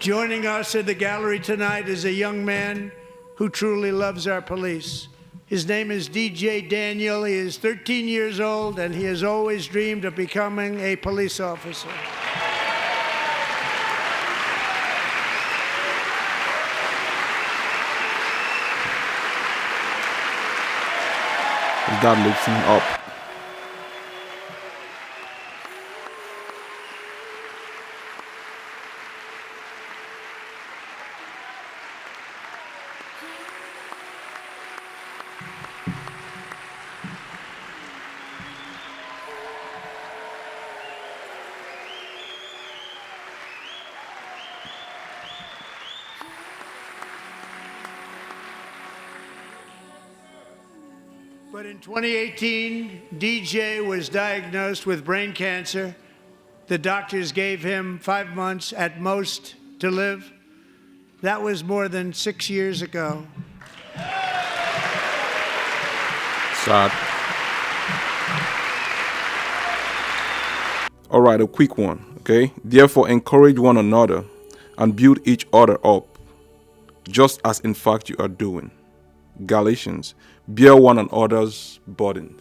Joining us in the gallery tonight is a young man who truly loves our police. His name is DJ Daniel. He is 13 years old, and he has always dreamed of becoming a police officer. His dad lifts him up. But in 2018, DJ was diagnosed with brain cancer. The doctors gave him 5 months at most to live. That was more than 6 years ago. Sad. All right, a quick one, okay? Therefore, encourage one another and build each other up, just as in fact you are doing. Galatians, bear one another's burden.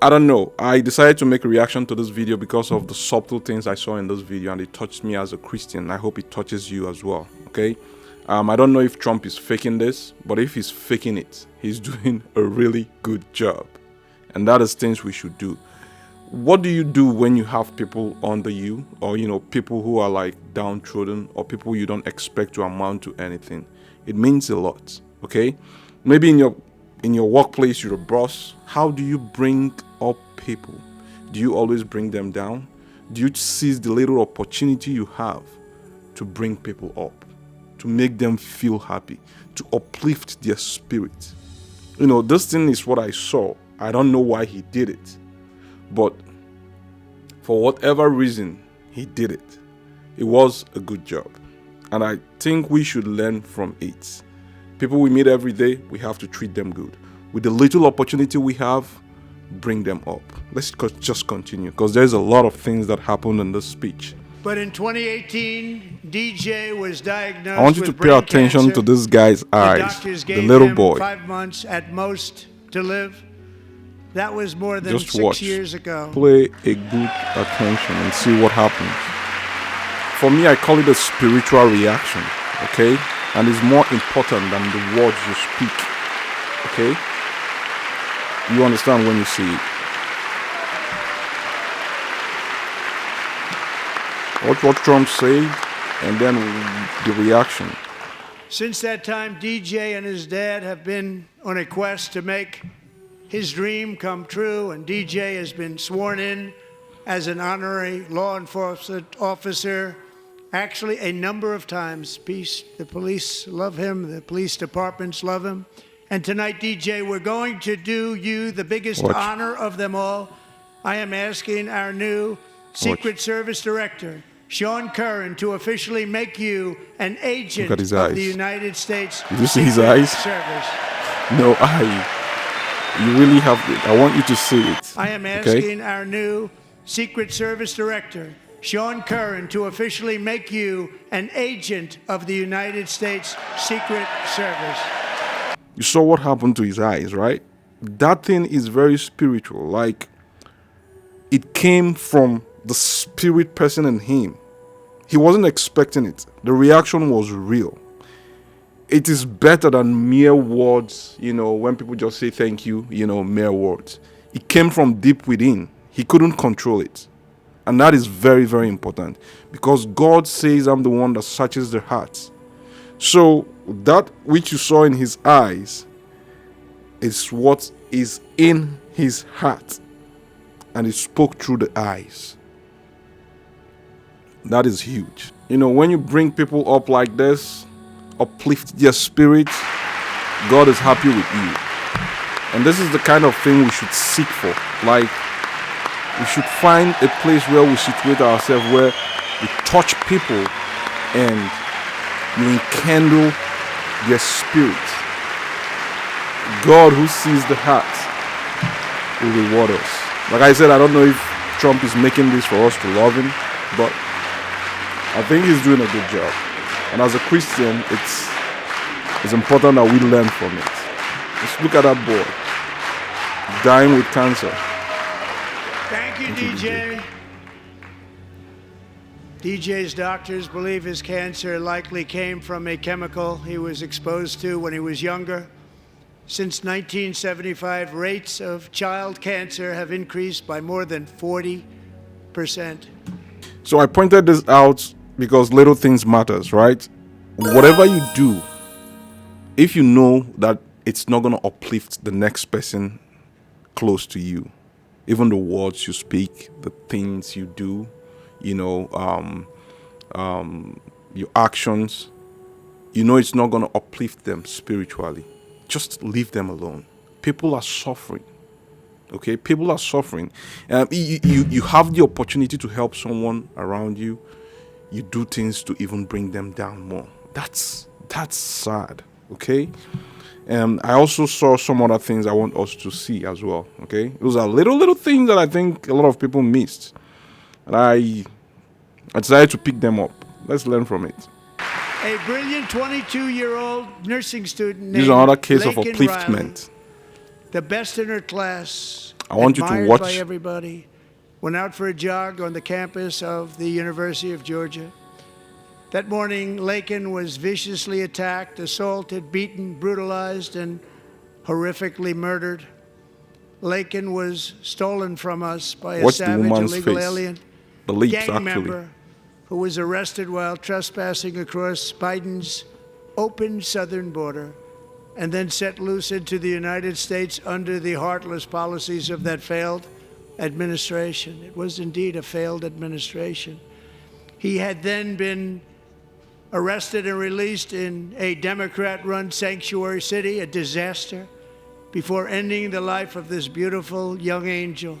I don't know. I decided to make a reaction to this video because of the subtle things I saw in this video, and it touched me as a Christian. I hope it touches you as well, okay? I don't know if Trump is faking this, but if he's faking it, he's doing a really good job. And that is things we should do. What do you do when you have people under you, or people who are like downtrodden, or people you don't expect to amount to anything? It means a lot, okay? Maybe in your workplace, you're a boss. How do you bring up people? Do you always bring them down? Do you seize the little opportunity you have to bring people up, to make them feel happy, to uplift their spirit? This thing is what I saw. I don't know why he did it, but for whatever reason he did it, it was a good job, and I think we should learn from it. People we meet every day, we have to treat them good. With the little opportunity we have, bring them up. Let's just continue, because there's a lot of things that happened in this speech. But in 2018, DJ was diagnosed I want you to pay attention to this guy's eyes, the little boy. 5 months at most to live. That was more than just 6 watch. years ago. Play a good attention and see what happens. For me, I call it a spiritual reaction, okay? And it's more important than the words you speak, okay? You understand when you see it. What Trump said, and then the reaction. Since that time, DJ and his dad have been on a quest to make his dream come true, and DJ has been sworn in as an honorary law enforcement officer. Actually, a number of times. The police love him. The police departments love him. And tonight, DJ, we're going to do you the biggest honor of them all. I am asking our new Secret Service Director, Sean Curran, to officially make you an agent of the United States Did you see his eyes? Service. No, you really have it. I want you to see it. I am asking our new Secret Service Director, Sean Curran, to officially make you an agent of the United States Secret Service. You saw what happened to his eyes, right? That thing is very spiritual. Like, it came from the spirit person in him. He wasn't expecting it. The reaction was real. It is better than mere words, when people just say thank you, mere words. It came from deep within. He couldn't control it. And that is very, very important, because God says, I'm the one that searches the hearts. So that which you saw in his eyes is what is in his heart, and it spoke through the eyes. That is huge. When you bring people up like this, uplift their spirits, God is happy with you. And this is the kind of thing we should seek for. Like, we should find a place where we situate ourselves, where we touch people and you enkindle their spirit. God, who sees the heart, will reward us. Like I said, I don't know if Trump is making this for us to love him, but I think he's doing a good job. And as a Christian, it's important that we learn from it. Just look at that boy dying with cancer. Thank you, DJ. DJ's doctors believe his cancer likely came from a chemical he was exposed to when he was younger. Since 1975, rates of child cancer have increased by more than 40%. So I pointed this out because little things matters, right? Whatever you do, if you know that it's not going to uplift the next person close to you, even the words you speak, the things you do, your actions, it's not going to uplift them spiritually. Just leave them alone. People are suffering. Okay, people are suffering. You have the opportunity to help someone around you. You do things to even bring them down more. That's sad. Okay. I also saw some other things I want us to see as well. Okay, those are little things that I think a lot of people missed, and I decided to pick them up. Let's learn from it. A brilliant 22-year-old nursing student named This is another case of Laken upliftment. Riley, the best in her class, I want you to admired watch. by everybody, went out for a jog on the campus of the University of Georgia. That morning, Laken was viciously attacked, assaulted, beaten, brutalized, and horrifically murdered. Laken was stolen from us by a Watch the savage woman's illegal face. alien The lips, gang actually. member who was arrested while trespassing across Biden's open southern border and then set loose into the United States under the heartless policies of that failed administration. It was indeed a failed administration. He had then been arrested and released in a Democrat-run sanctuary city, a disaster, before ending the life of this beautiful young angel.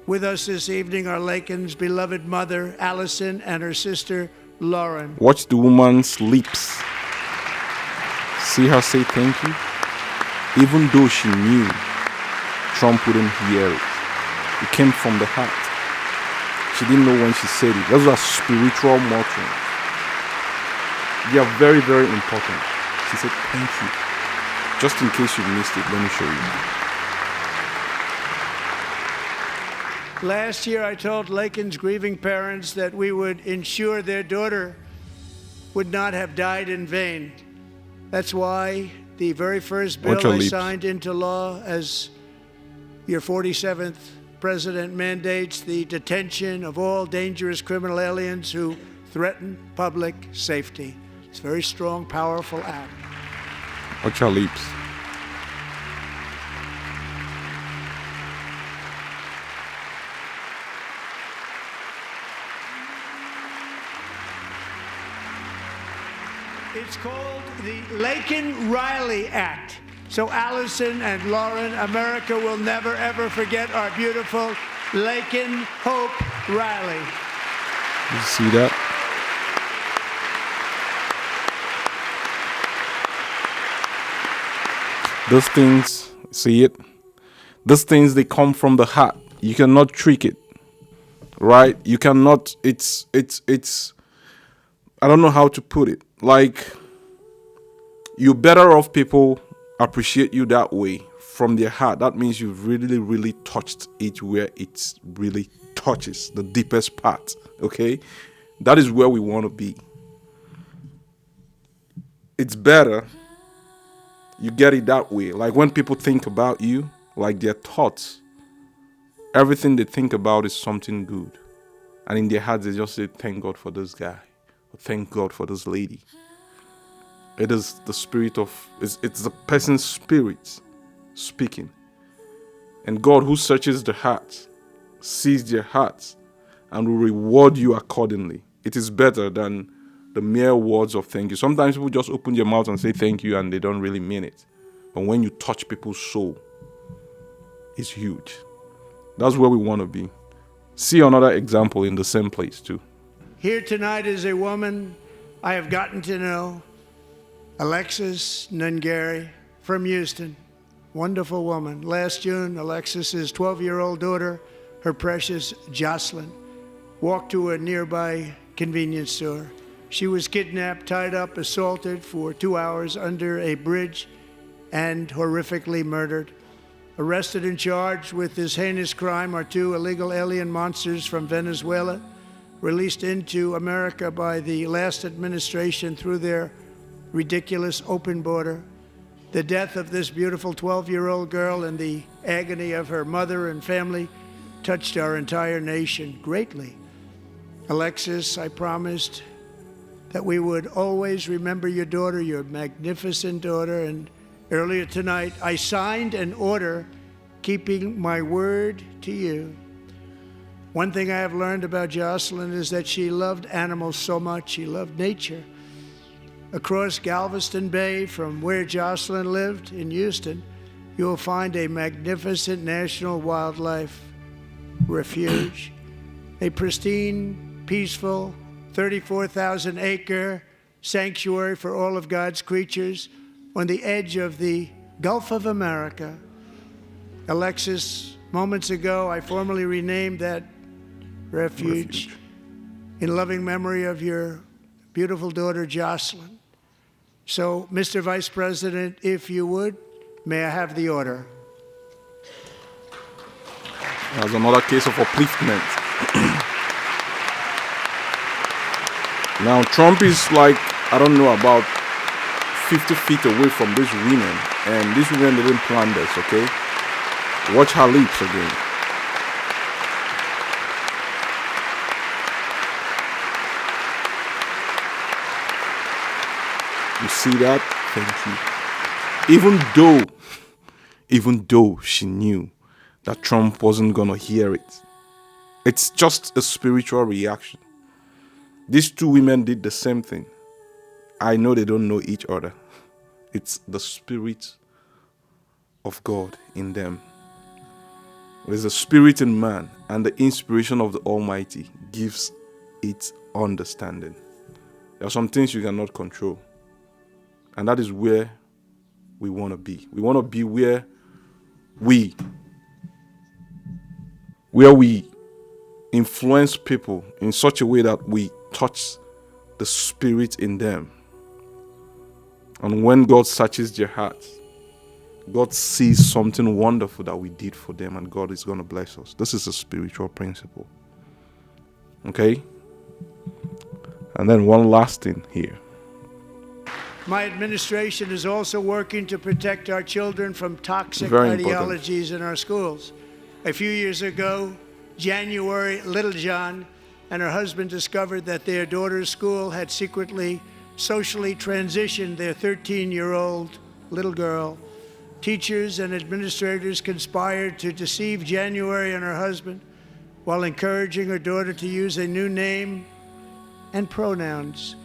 With us this evening are Laken's beloved mother, Allison, and her sister, Lauren. Watch the woman's lips. See her say thank you? Even though she knew Trump wouldn't hear it. It came from the heart. She didn't know when she said it. Those are spiritual mottos. They are very, very important. She said thank you. Just in case you missed it, let me show you. Last year, I told Laken's grieving parents that we would ensure their daughter would not have died in vain. That's why the very first bill I signed into law as your 47th president mandates the detention of all dangerous criminal aliens who threaten public safety. It's a very strong, powerful act. Watch her lips. It's called the Laken-Riley Act. So Allison and Lauren, America will never, ever forget our beautiful Laken Hope Riley. You see that? Those things, see it? Those things, they come from the heart. You cannot trick it, right? You cannot, it's, I don't know how to put it. Like, you're better off people appreciate you that way from their heart. That means you've really, really touched it where it really touches, the deepest part, okay? That is where we want to be. It's better you get it that way. Like when people think about you, like their thoughts, everything they think about is something good. And in their hearts, they just say, thank God for this guy. Or thank God for this lady. It is the spirit of, it's the person's spirit speaking. And God, who searches the heart, sees their hearts and will reward you accordingly. It is better than the mere words of thank you. Sometimes people just open their mouth and say thank you and they don't really mean it. But when you touch people's soul, it's huge. That's where we want to be. See another example in the same place too. Here tonight is a woman I have gotten to know, Alexis Nungary from Houston. Wonderful woman. Last June, Alexis's 12-year-old daughter, her precious Jocelyn, walked to a nearby convenience store. She was kidnapped, tied up, assaulted for 2 hours under a bridge, and horrifically murdered. Arrested and charged with this heinous crime are 2 illegal alien monsters from Venezuela, released into America by the last administration through their ridiculous open border. The death of this beautiful 12-year-old girl and the agony of her mother and family touched our entire nation greatly. Alexis, I promised that we would always remember your daughter, your magnificent daughter, and earlier tonight I signed an order keeping my word to you. One thing I have learned about Jocelyn is that she loved animals so much. She loved nature. Across Galveston Bay, from where Jocelyn lived in Houston, you will find a magnificent national wildlife refuge, a pristine, peaceful, 34,000-acre sanctuary for all of God's creatures on the edge of the Gulf of America. Alexis, moments ago, I formally renamed that refuge in loving memory of your beautiful daughter, Jocelyn. So, Mr. Vice President, if you would, may I have the order? That's another case of upliftment. Now, Trump is like, I don't know, about 50 feet away from these women. And these women didn't plan this, okay? Watch her lips again. You see that? Thank you. Even though she knew that Trump wasn't gonna hear it, it's just a spiritual reaction. These 2 women did the same thing. I know they don't know each other. It's the Spirit of God in them. There's a spirit in man, and the inspiration of the Almighty gives it understanding. There are some things you cannot control. And that is where we want to be. We want to be where we influence people in such a way that we touch the spirit in them. And when God searches their hearts, God sees something wonderful that we did for them, and God is going to bless us. This is a spiritual principle. Okay? And then one last thing here. My administration is also working to protect our children from toxic Very ideologies in our schools. A few years ago, January, Littlejohn and her husband discovered that their daughter's school had secretly socially transitioned their 13-year-old little girl. Teachers and administrators conspired to deceive January and her husband while encouraging her daughter to use a new name and pronouns.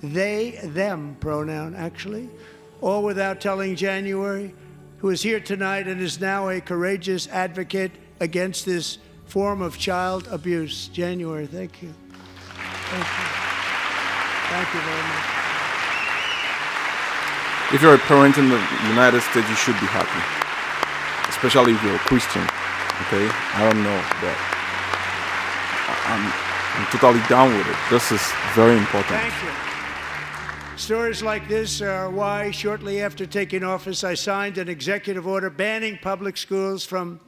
They, them pronoun, actually, all without telling January, who is here tonight and is now a courageous advocate against this form of child abuse. January, thank you. Thank you. Thank you very much. If you're a parent in the United States, you should be happy. Especially if you're a Christian. Okay? I don't know, but I'm totally down with it. This is very important. Thank you. Stories like this are why, shortly after taking office, I signed an executive order banning public schools from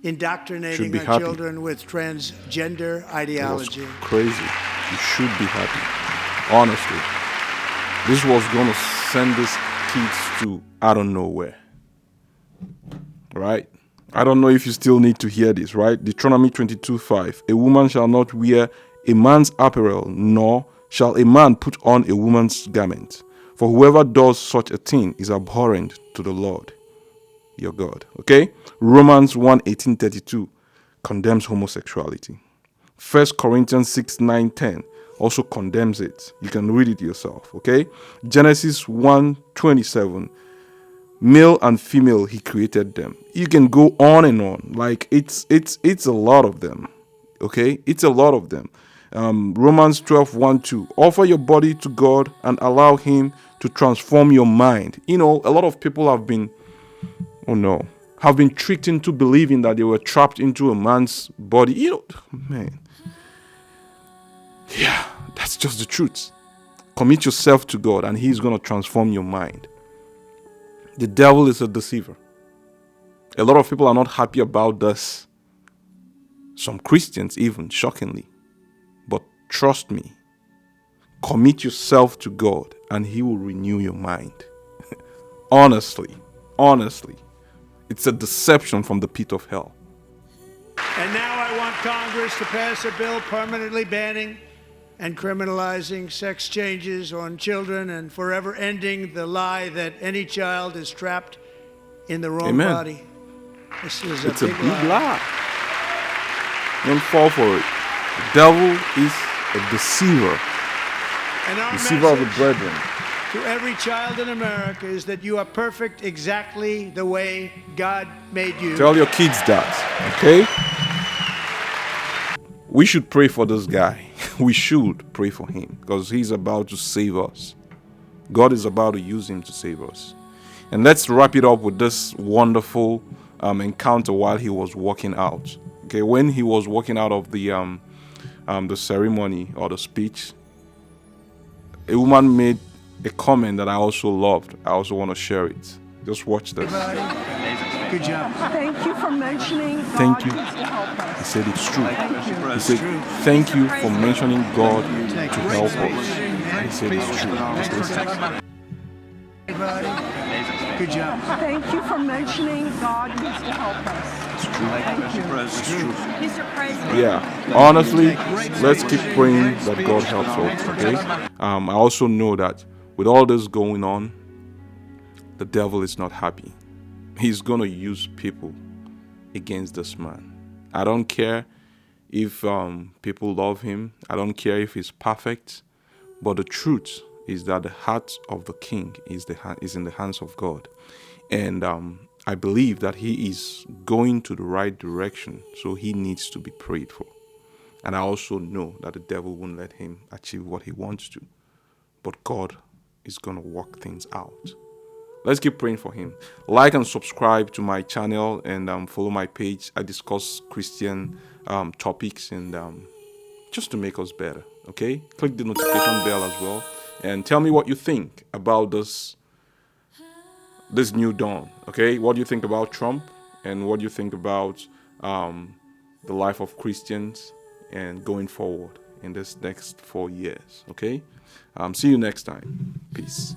indoctrinating our children with transgender ideology. It was crazy. You should be happy. Honestly. This was going to send these kids to I don't know where. Right? I don't know if you still need to hear this, right? Deuteronomy 22:5. A woman shall not wear a man's apparel, nor shall a man put on a woman's garment. For whoever does such a thing is abhorrent to the Lord, your God. Okay? Romans 1:18-32 condemns homosexuality. 1 Corinthians 6:9-10 also condemns it. You can read it yourself. Okay? Genesis 1:27. Male and female, he created them. You can go on and on. Like it's a lot of them. Okay? It's a lot of them. Romans 12:1-2. Offer your body to God and allow him to transform your mind. You know, a lot of people have been tricked into believing that they were trapped into a man's body. You know, man. Yeah, That's just the truth. Commit yourself to God and He's going to transform your mind. The devil is a deceiver. A lot of people are not happy about this. Some Christians even, shockingly. But trust me, commit yourself to God and He will renew your mind. Honestly, it's a deception from the pit of hell. And now I want Congress to pass a bill permanently banning and criminalizing sex changes on children and forever ending the lie that any child is trapped in the wrong Amen. body. This is It's a big lie. Don't fall for it. The devil is a deceiver. And our Deceiver of the message brethren. to every child in America is that you are perfect exactly the way God made you. Tell your kids that, okay? We should pray for this guy. We should pray for him because he's about to save us. God is about to use him to save us. And let's wrap it up with this wonderful encounter while he was walking out. Okay, when he was walking out of the ceremony or the speech, a woman made a comment that I also loved. I also want to share it. Just watch this. Good job. Thank you for mentioning God Thank you. needs to help us. He said it's true. Thank you. He said, thank you for mentioning God to help us. He said it's true. Just listen. Good job. Thank you for mentioning God needs to help us. It's true. Thank you. It's true. Mr. President. Yeah, honestly, let's keep praying that God helps us, okay? I also know that with all this going on, the devil is not happy. He's going to use people against this man. I don't care if people love him. I don't care if he's perfect. But the truth is that the heart of the king is in the hands of God. And I believe that he is going to the right direction, so he needs to be prayed for. And I also know that the devil won't let him achieve what he wants to. But God is going to work things out. Let's keep praying for him. Like and subscribe to my channel and follow my page. I discuss Christian topics and just to make us better, okay? Click the notification bell as well. And tell me what you think about this new dawn, okay? What do you think about Trump? And what do you think about the life of Christians and going forward in this next 4 years, okay? See you next time. Peace.